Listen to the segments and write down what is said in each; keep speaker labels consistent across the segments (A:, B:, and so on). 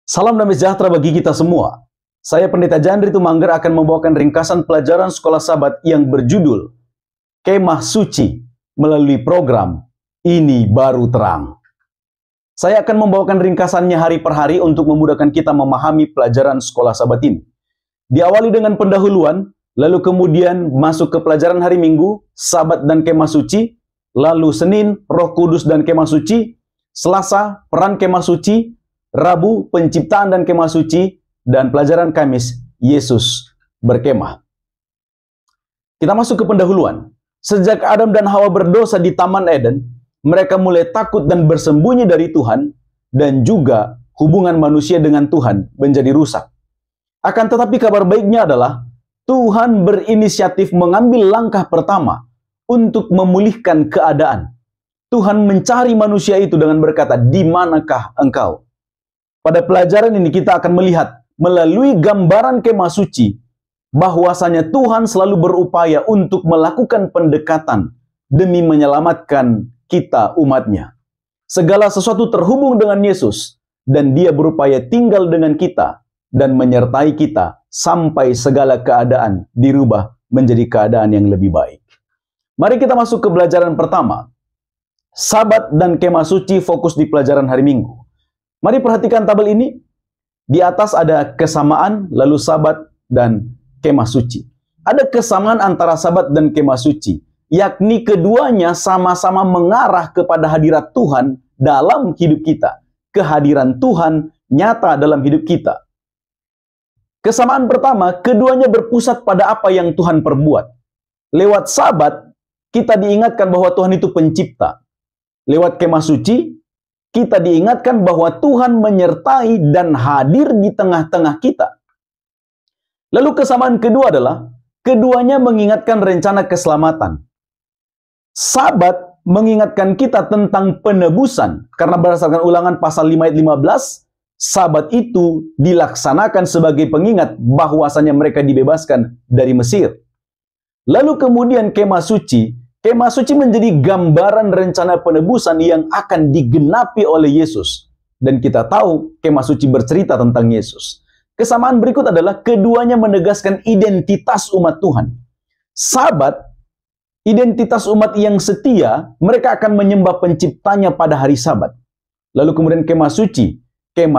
A: Salam damai sejahtera bagi kita semua. Saya Pendeta Jandri Tumangger akan membawakan ringkasan pelajaran Sekolah Sabat yang berjudul Kemah Suci melalui program Ini Baru Terang. Saya akan membawakan ringkasannya hari per hari untuk memudahkan kita memahami pelajaran Sekolah Sabat ini. Diawali dengan pendahuluan, lalu kemudian masuk ke pelajaran hari Minggu, Sabat dan Kemah Suci, lalu Senin, Roh Kudus dan Kemah Suci, Selasa, Peran Kemah Suci, Rabu, Penciptaan dan Kemah Suci, dan pelajaran Kamis, Yesus berkemah. Kita masuk ke pendahuluan. Sejak Adam dan Hawa berdosa di Taman Eden, mereka mulai takut dan bersembunyi dari Tuhan, dan juga hubungan manusia dengan Tuhan menjadi rusak. Akan tetapi kabar baiknya adalah, Tuhan berinisiatif mengambil langkah pertama untuk memulihkan keadaan. Tuhan mencari manusia itu dengan berkata, "Di manakah engkau?" Pada pelajaran ini kita akan melihat melalui gambaran kemah suci bahwasanya Tuhan selalu berupaya untuk melakukan pendekatan demi menyelamatkan kita umatnya. Segala sesuatu terhubung dengan Yesus dan Dia berupaya tinggal dengan kita dan menyertai kita sampai segala keadaan dirubah menjadi keadaan yang lebih baik. Mari kita masuk ke pelajaran pertama. Sabat dan kemah suci fokus di pelajaran hari Minggu. Mari perhatikan tabel ini. Di atas ada kesamaan, lalu Sabat dan kemah suci. Ada kesamaan antara Sabat dan kemah suci, yakni keduanya sama-sama mengarah kepada hadirat Tuhan dalam hidup kita. Kehadiran Tuhan nyata dalam hidup kita. Kesamaan pertama, keduanya berpusat pada apa yang Tuhan perbuat. Lewat Sabat, kita diingatkan bahwa Tuhan itu pencipta. Lewat kemah suci, kita diingatkan bahwa Tuhan menyertai dan hadir di tengah-tengah kita. Lalu kesamaan kedua adalah, keduanya mengingatkan rencana keselamatan. Sabat mengingatkan kita tentang penebusan, karena berdasarkan Ulangan pasal 5 ayat 15, Sabat itu dilaksanakan sebagai pengingat bahwasanya mereka dibebaskan dari Mesir. Lalu kemudian kemah suci menjadi gambaran rencana penebusan yang akan digenapi oleh Yesus. Dan kita tahu kemah suci bercerita tentang Yesus. Kesamaan berikut adalah keduanya menegaskan identitas umat Tuhan. Sabat, identitas umat yang setia, mereka akan menyembah penciptanya pada hari Sabat. Lalu kemudian kemah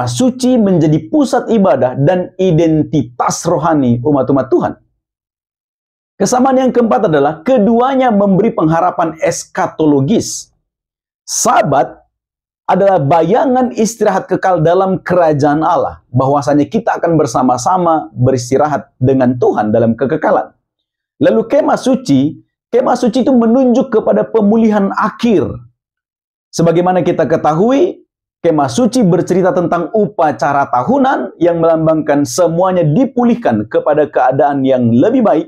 A: suci menjadi pusat ibadah dan identitas rohani umat-umat Tuhan. Kesamaan yang keempat adalah keduanya memberi pengharapan eskatologis. Sabat adalah bayangan istirahat kekal dalam kerajaan Allah. Bahwasanya kita akan bersama-sama beristirahat dengan Tuhan dalam kekekalan. Lalu kemah suci itu menunjuk kepada pemulihan akhir. Sebagaimana kita ketahui, kemah suci bercerita tentang upacara tahunan yang melambangkan semuanya dipulihkan kepada keadaan yang lebih baik.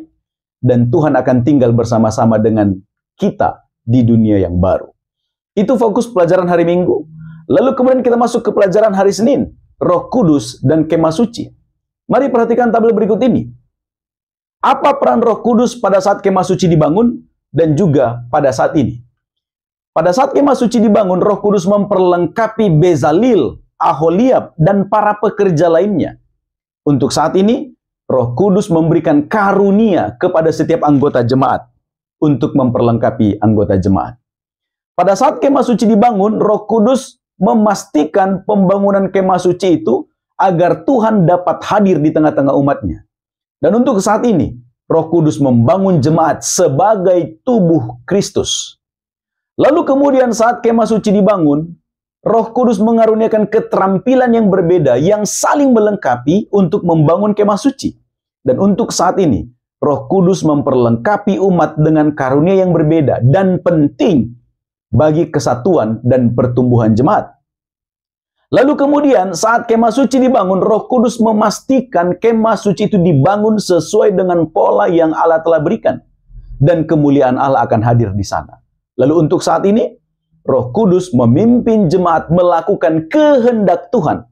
A: Dan Tuhan akan tinggal bersama-sama dengan kita di dunia yang baru. Itu fokus pelajaran hari Minggu. Lalu kemudian kita masuk ke pelajaran hari Senin, Roh Kudus dan kemah suci. Mari perhatikan tabel berikut ini. Apa peran Roh Kudus pada saat kemah suci dibangun dan juga pada saat ini? Pada saat kemah suci dibangun, Roh Kudus memperlengkapi Bezalil, Aholiab, dan para pekerja lainnya. Untuk saat ini, Roh Kudus memberikan karunia kepada setiap anggota jemaat untuk memperlengkapi anggota jemaat. Pada saat kemah suci dibangun, Roh Kudus memastikan pembangunan kemah suci itu agar Tuhan dapat hadir di tengah-tengah umatnya. Dan untuk saat ini, Roh Kudus membangun jemaat sebagai tubuh Kristus. Lalu kemudian saat kemah suci dibangun, Roh Kudus mengaruniakan keterampilan yang berbeda yang saling melengkapi untuk membangun kemah suci. Dan untuk saat ini, Roh Kudus memperlengkapi umat dengan karunia yang berbeda dan penting bagi kesatuan dan pertumbuhan jemaat. Lalu kemudian saat kemah suci dibangun, Roh Kudus memastikan kemah suci itu dibangun sesuai dengan pola yang Allah telah berikan. Dan kemuliaan Allah akan hadir di sana. Lalu untuk saat ini, Roh Kudus memimpin jemaat melakukan kehendak Tuhan.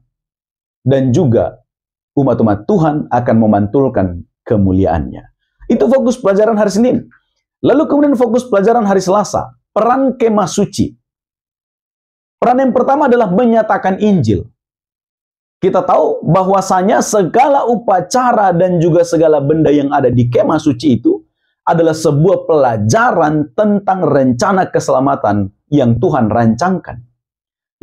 A: Dan juga umat-umat Tuhan akan memantulkan kemuliaannya. Itu fokus pelajaran hari Senin. Lalu kemudian fokus pelajaran hari Selasa. Peran kemah suci. Peran yang pertama adalah menyatakan Injil. Kita tahu bahwasanya segala upacara dan juga segala benda yang ada di kemah suci itu adalah sebuah pelajaran tentang rencana keselamatan yang Tuhan rancangkan.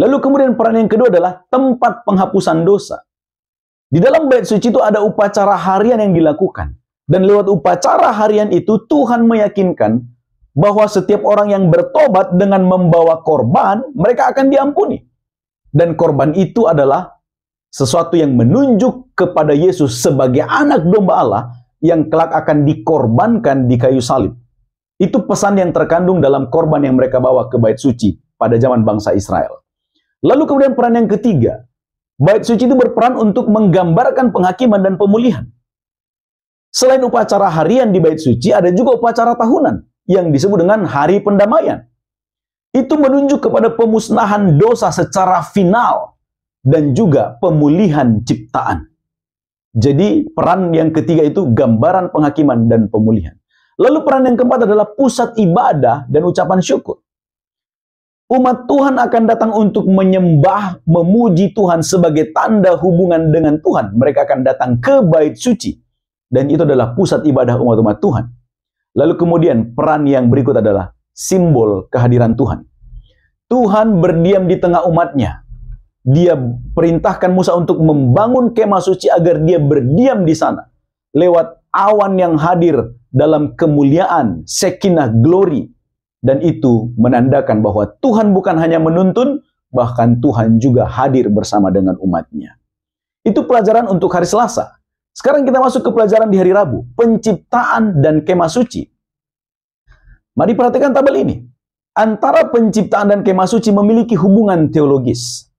A: Lalu kemudian peran yang kedua adalah tempat penghapusan dosa. Di dalam bait suci itu ada upacara harian yang dilakukan. Dan lewat upacara harian itu Tuhan meyakinkan bahwa setiap orang yang bertobat dengan membawa korban, mereka akan diampuni. Dan korban itu adalah sesuatu yang menunjuk kepada Yesus sebagai anak domba Allah yang kelak akan dikorbankan di kayu salib. Itu pesan yang terkandung dalam korban yang mereka bawa ke bait suci pada zaman bangsa Israel. Lalu kemudian peran yang ketiga, bait suci itu berperan untuk menggambarkan penghakiman dan pemulihan. Selain upacara harian di bait suci, ada juga upacara tahunan yang disebut dengan hari pendamaian. Itu menunjuk kepada pemusnahan dosa secara final dan juga pemulihan ciptaan. Jadi peran yang ketiga itu gambaran penghakiman dan pemulihan. Lalu peran yang keempat adalah pusat ibadah dan ucapan syukur. Umat Tuhan akan datang untuk menyembah, memuji Tuhan sebagai tanda hubungan dengan Tuhan. Mereka akan datang ke bait suci. Dan itu adalah pusat ibadah umat-umat Tuhan. Lalu kemudian peran yang berikut adalah simbol kehadiran Tuhan. Tuhan berdiam di tengah umatnya. Dia perintahkan Musa untuk membangun kemah suci agar dia berdiam di sana. Lewat awan yang hadir dalam kemuliaan, Shekinah glory. Dan itu menandakan bahwa Tuhan bukan hanya menuntun, bahkan Tuhan juga hadir bersama dengan umatnya. Itu pelajaran untuk hari Selasa. Sekarang kita masuk ke pelajaran di hari Rabu, penciptaan dan kemah suci. Mari perhatikan tabel ini. Antara penciptaan dan kemah suci memiliki hubungan teologis.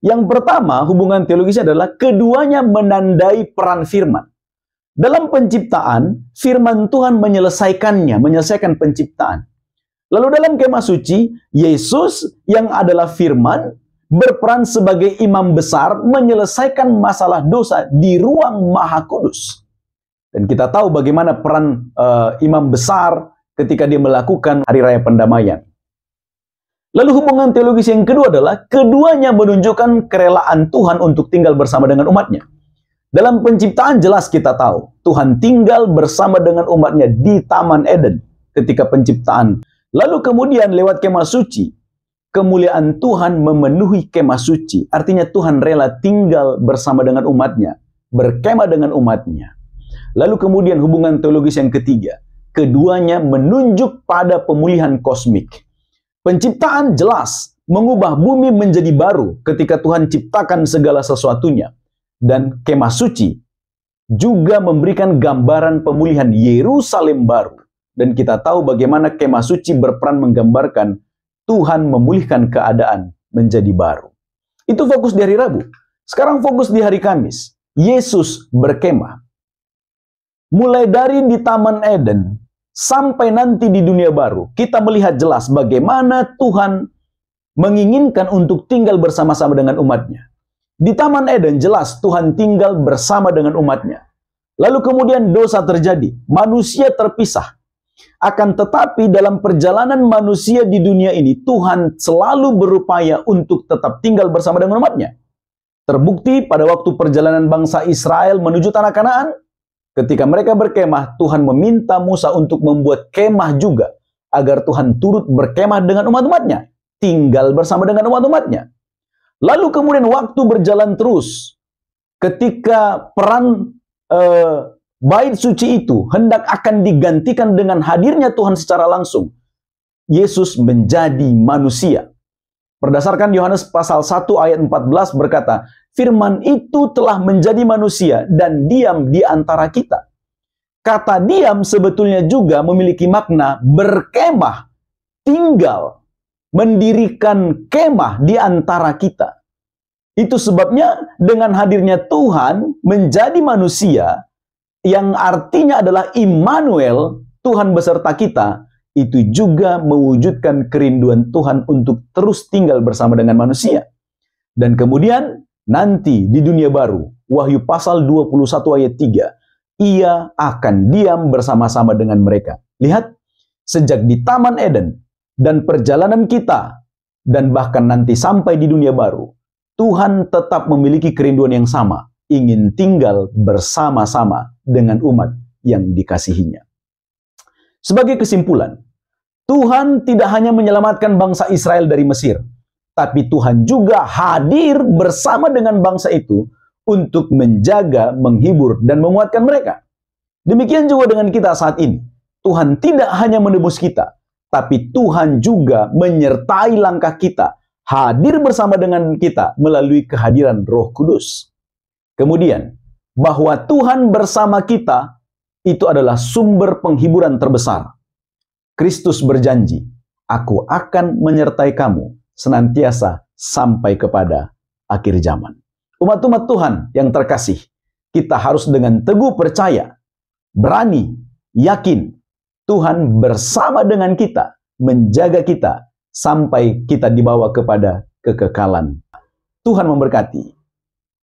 A: Yang pertama, hubungan teologisnya adalah keduanya menandai peran firman. Dalam penciptaan, firman Tuhan menyelesaikan penciptaan. Lalu dalam kemah suci, Yesus yang adalah firman berperan sebagai imam besar menyelesaikan masalah dosa di ruang maha kudus. Dan kita tahu bagaimana peran imam besar ketika dia melakukan hari raya pendamaian. Lalu hubungan teologis yang kedua adalah keduanya menunjukkan kerelaan Tuhan untuk tinggal bersama dengan umatnya. Dalam penciptaan jelas kita tahu Tuhan tinggal bersama dengan umatnya di Taman Eden ketika penciptaan. Lalu kemudian lewat kemah suci, kemuliaan Tuhan memenuhi kemah suci. Artinya Tuhan rela tinggal bersama dengan umatnya, berkemah dengan umatnya. Lalu kemudian hubungan teologis yang ketiga, keduanya menunjuk pada pemulihan kosmik. Penciptaan jelas mengubah bumi menjadi baru ketika Tuhan ciptakan segala sesuatunya. Dan kemah suci juga memberikan gambaran pemulihan Yerusalem baru. Dan kita tahu bagaimana kemah suci berperan menggambarkan Tuhan memulihkan keadaan menjadi baru. Itu fokus di hari Rabu. Sekarang fokus di hari Kamis. Yesus berkemah. Mulai dari di Taman Eden sampai nanti di dunia baru, kita melihat jelas bagaimana Tuhan menginginkan untuk tinggal bersama-sama dengan umatnya. Di Taman Eden jelas Tuhan tinggal bersama dengan umatnya. Lalu kemudian dosa terjadi, manusia terpisah. Akan tetapi dalam perjalanan manusia di dunia ini, Tuhan selalu berupaya untuk tetap tinggal bersama dengan umatnya. Terbukti pada waktu perjalanan bangsa Israel menuju tanah Kanaan, ketika mereka berkemah, Tuhan meminta Musa untuk membuat kemah juga, agar Tuhan turut berkemah dengan umat-umatnya, tinggal bersama dengan umat-umatnya. Lalu kemudian waktu berjalan terus, ketika peran bait suci itu hendak akan digantikan dengan hadirnya Tuhan secara langsung. Yesus menjadi manusia. Berdasarkan Yohanes pasal 1 ayat 14 berkata, firman itu telah menjadi manusia dan diam di antara kita. Kata diam sebetulnya juga memiliki makna berkemah, tinggal, mendirikan kemah di antara kita. Itu sebabnya dengan hadirnya Tuhan menjadi manusia, yang artinya adalah Immanuel, Tuhan beserta kita, itu juga mewujudkan kerinduan Tuhan untuk terus tinggal bersama dengan manusia. Dan kemudian nanti di dunia baru, Wahyu pasal 21 ayat 3, ia akan diam bersama-sama dengan mereka. Lihat, sejak di Taman Eden dan perjalanan kita, dan bahkan nanti sampai di dunia baru, Tuhan tetap memiliki kerinduan yang sama, ingin tinggal bersama-sama dengan umat yang dikasihinya. Sebagai kesimpulan, Tuhan tidak hanya menyelamatkan bangsa Israel dari Mesir, tapi Tuhan juga hadir bersama dengan bangsa itu untuk menjaga, menghibur, dan menguatkan mereka. Demikian juga dengan kita saat ini. Tuhan tidak hanya menebus kita, tapi Tuhan juga menyertai langkah kita, hadir bersama dengan kita melalui kehadiran Roh Kudus. Kemudian, bahwa Tuhan bersama kita itu adalah sumber penghiburan terbesar. Kristus berjanji, "Aku akan menyertai kamu senantiasa sampai kepada akhir zaman." Umat-umat Tuhan yang terkasih, kita harus dengan teguh percaya, berani, yakin, Tuhan bersama dengan kita, menjaga kita, sampai kita dibawa kepada kekekalan. Tuhan memberkati.